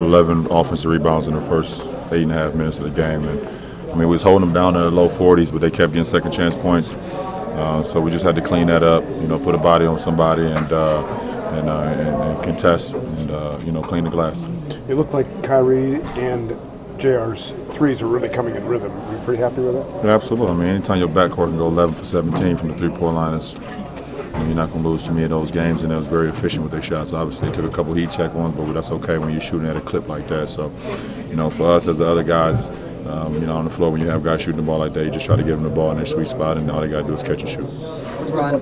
11 offensive rebounds in the first 8.5 minutes of the game. And I mean, we was holding them down in the low 40s, but they kept getting second chance points. So we just had to clean that up, put a body on somebody and contest and clean the glass. It looked like Kyrie and JR's threes are really coming in rhythm. Are you pretty happy with that? Yeah, absolutely. I mean, anytime your backcourt can go 11 for 17 from the three-point line, you're not going to lose to me in those games, and they was very efficient with their shots. Obviously, they took a couple heat check ones, but that's okay when you're shooting at a clip like that. So, for us as the other guys, on the floor, when you have guys shooting the ball like that, you just try to give them the ball in their sweet spot, and all they got to do is catch and shoot. LeBron,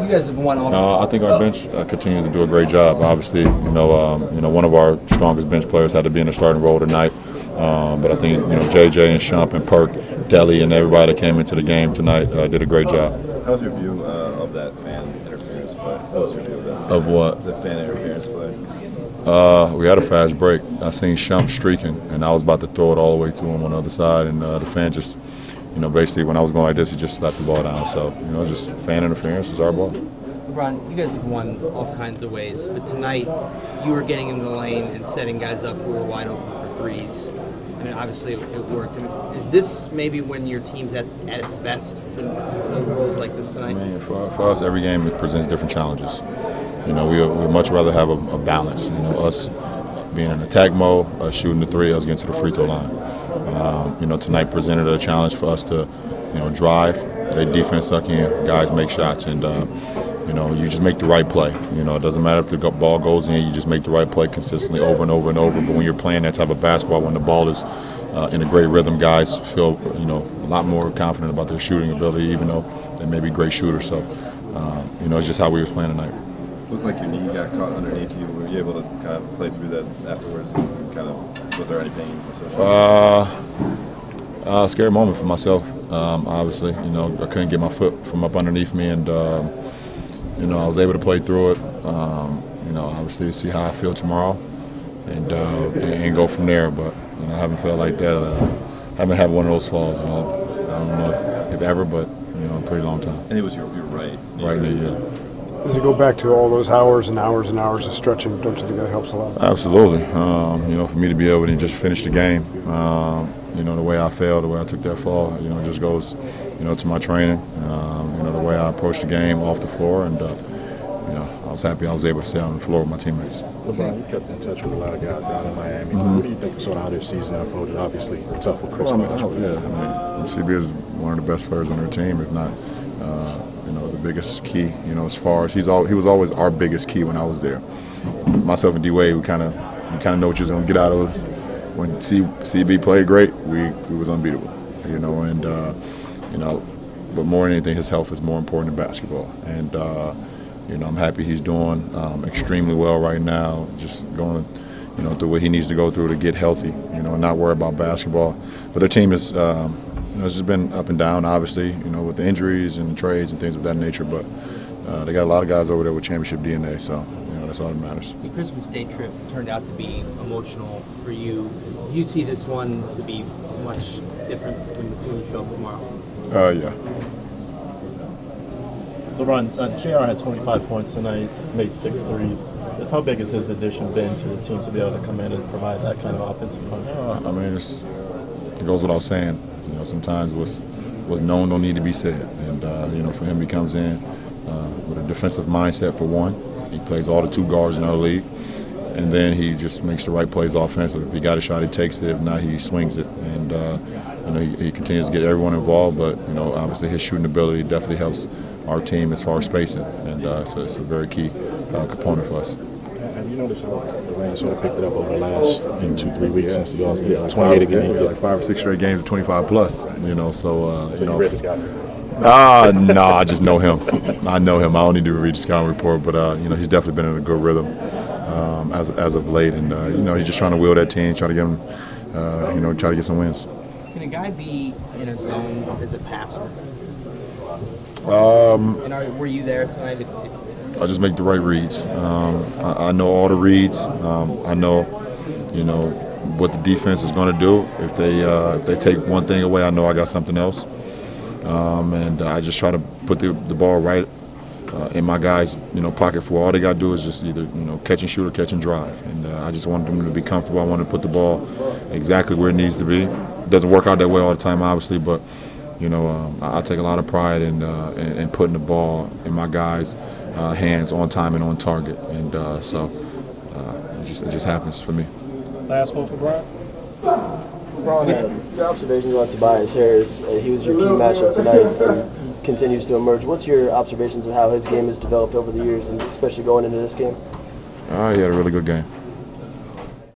you guys have won all. I think our bench continues to do a great job. Obviously, one of our strongest bench players had to be in the starting role tonight. But I think JJ and Shump and Perk, Deli, and everybody that came into the game tonight did a great job. How was your view of that fan interference play? How was your view of that? Of what? The fan interference play. We had a fast break. I seen Shump streaking, and I was about to throw it all the way to him on the other side, and the fan just, basically when I was going like this, he just slapped the ball down. So, just fan interference is our ball. LeBron, you guys have won all kinds of ways, but tonight you were getting in the lane and setting guys up who were wide open for threes. I mean, obviously it worked. I mean, is this maybe when your team's at its best when you feel roles like this tonight? I mean, for us, every game it presents different challenges. We would much rather have a balance. Us being in attack mode, us shooting the three, us getting to the free throw line. Tonight presented a challenge for us to, drive. They defense suck in, guys make shots, and you just make the right play. It doesn't matter if the ball goes in, you just make the right play consistently over and over and over. But when you're playing that type of basketball, when the ball is in a great rhythm, guys feel a lot more confident about their shooting ability, even though they may be great shooters. So it's just how we were playing tonight. Looked like your knee got caught underneath you. Were you able to kind of play through that afterwards? Was there any pain associated? Scary moment for myself. Obviously, I couldn't get my foot from up underneath me, and I was able to play through it. Obviously, see how I feel tomorrow, and go from there. But I haven't felt like that. I haven't had one of those falls. I don't know if ever, but a pretty long time. And it was your right knee. Yeah. Does it go back to all those hours and hours and hours of stretching? Don't you think that helps a lot? Absolutely. For me to be able to just finish the game, the way I felt, the way I took that fall, it just goes, to my training, the way I approached the game off the floor, and I was happy I was able to stay on the floor with my teammates. LeBron, you kept in touch with a lot of guys down in Miami. What do you think of sort of how their season unfolded? Obviously, tough with Chris Bosh. CB is one of the best players on their team, if not, the biggest key. As far as he was always our biggest key when I was there. Myself and D-Wade, we kind of know what you're going to get out of us. When CB played great, we was unbeatable. But more than anything, his health is more important than basketball. And I'm happy he's doing extremely well right now. Just going, through what he needs to go through to get healthy. And not worry about basketball. But their team is. It's just been up and down, obviously, with the injuries and the trades and things of that nature. But they got a lot of guys over there with championship DNA, so that's all that matters. The Christmas Day trip turned out to be emotional for you. Do you see this one to be much different when you show up tomorrow? Yeah. LeBron, JR had 25 points tonight, made 6 threes. Just how big has his addition been to the team to be able to come in and provide that kind of offensive punch? It goes without saying. Sometimes what's known don't need to be said. And, for him, he comes in with a defensive mindset for one. He plays all the 2 guards in our league. And then he just makes the right plays offensively. If he got a shot, he takes it. If not, he swings it. And, he continues to get everyone involved. But, obviously his shooting ability definitely helps our team as far as spacing. And so it's a very key component for us. Have you noticed how the Rams sort of picked it up over the last 2-3 weeks since the All-Star? 28 again. Like 5 or 6 straight games of 25 plus. So you read this guy? No, I just know him. I know him. I don't need to read the scouting report, but he's definitely been in a good rhythm as of late, and he's just trying to wheel that team, try to get him, try to get some wins. Can a guy be in a zone as a passer? And were you there tonight? I just make the right reads. I know all the reads. I know, what the defense is going to do. If they take one thing away, I know I got something else. And I just try to put the ball right in my guys' pocket for all they got to do is just either catch and shoot or catch and drive. And I just wanted them to be comfortable. I wanted to put the ball exactly where it needs to be. It doesn't work out that way all the time, obviously, but I take a lot of pride in putting the ball in my guys' hands on time and on target. And so it just happens for me. Last one for Brian. Brian, your observations on Tobias Harris. He was your key matchup tonight and continues to emerge. What's your observations of how his game has developed over the years, and especially going into this game? He had a really good game.